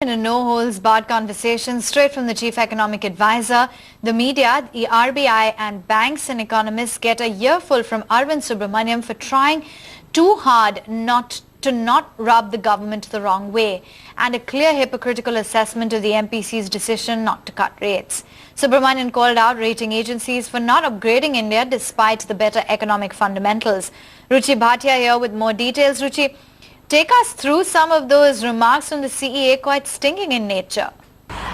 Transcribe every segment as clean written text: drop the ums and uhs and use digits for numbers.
In a no-holds-barred conversation straight from the Chief Economic Advisor, the media, the RBI and banks and economists get a earful from Arvind Subramanian for trying too hard not rub the government the wrong way, and a clear hypocritical assessment of the MPC's decision not to cut rates. Subramanian called out rating agencies for not upgrading India despite the better economic fundamentals. Ruchi Bhatia here with more details. Ruchi, take us through some of those remarks from the CEA, quite stinging in nature.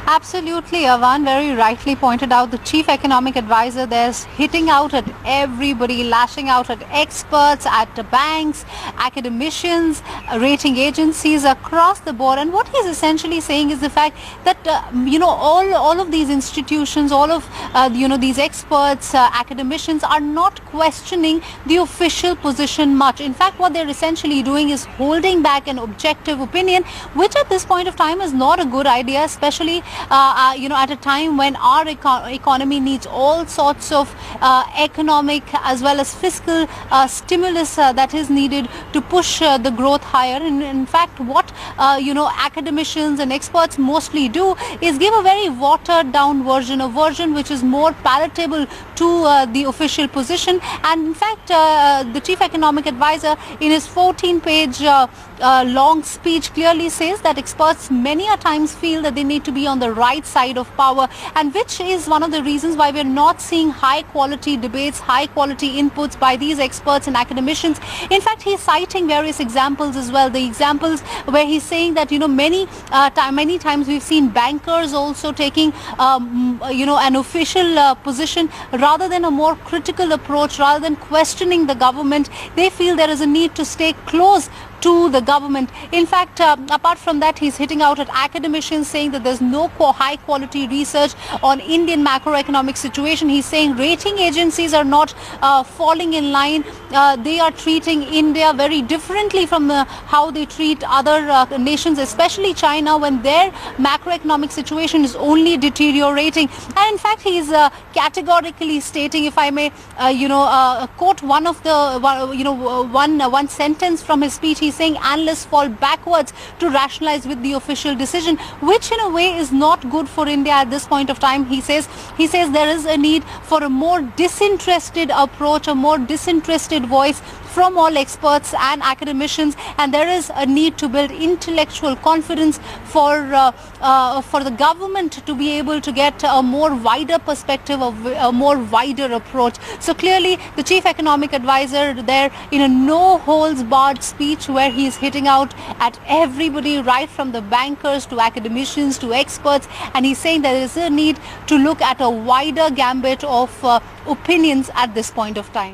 Absolutely, Avan very rightly pointed out. The Chief Economic Advisor there's hitting out at everybody, lashing out at experts, at the banks, academicians, rating agencies across the board. And what he's essentially saying is the fact that all of these institutions, all of these experts, academicians are not questioning the official position much. In fact, what they're essentially doing is holding back an objective opinion, which at this point of time is not a good idea, especially at a time when our economy needs all sorts of economic as well as fiscal stimulus that is needed to push the growth higher. And in fact, what academicians and experts mostly do is give a very watered down version, a version which is more palatable to the official position. And in fact, the Chief Economic Advisor in his 14-page long speech clearly says that experts many a times feel that they need to be on the right side of power, and which is one of the reasons why we're not seeing high quality debates, high quality inputs by these experts and academicians. In fact, he's citing various examples as well. The examples where he's saying that many times we've seen bankers also taking an official position rather than a more critical approach, rather than questioning the government. They feel there is a need to stay close to the government. In fact, apart from that, he's hitting out at academicians, saying that there's no high quality research on Indian macroeconomic situation. He's saying rating agencies are not falling in line. They are treating India very differently from how they treat other nations, especially China, when their macroeconomic situation is only deteriorating. And in fact, he's categorically stating, if I may quote one of the one sentence from his speech, he's saying analysts fall backwards to rationalize with the official decision, which in a way is not good for India at this point of time. He says there is a need for a more disinterested approach, a more disinterested voice from all experts and academicians, and there is a need to build intellectual confidence for the government to be able to get a more wider perspective, of a more wider approach. So clearly, the Chief Economic Advisor there in a no-holds-barred speech where he's hitting out at everybody, right from the bankers to academicians to experts, and he's saying there is a need to look at a wider gambit of opinions at this point of time.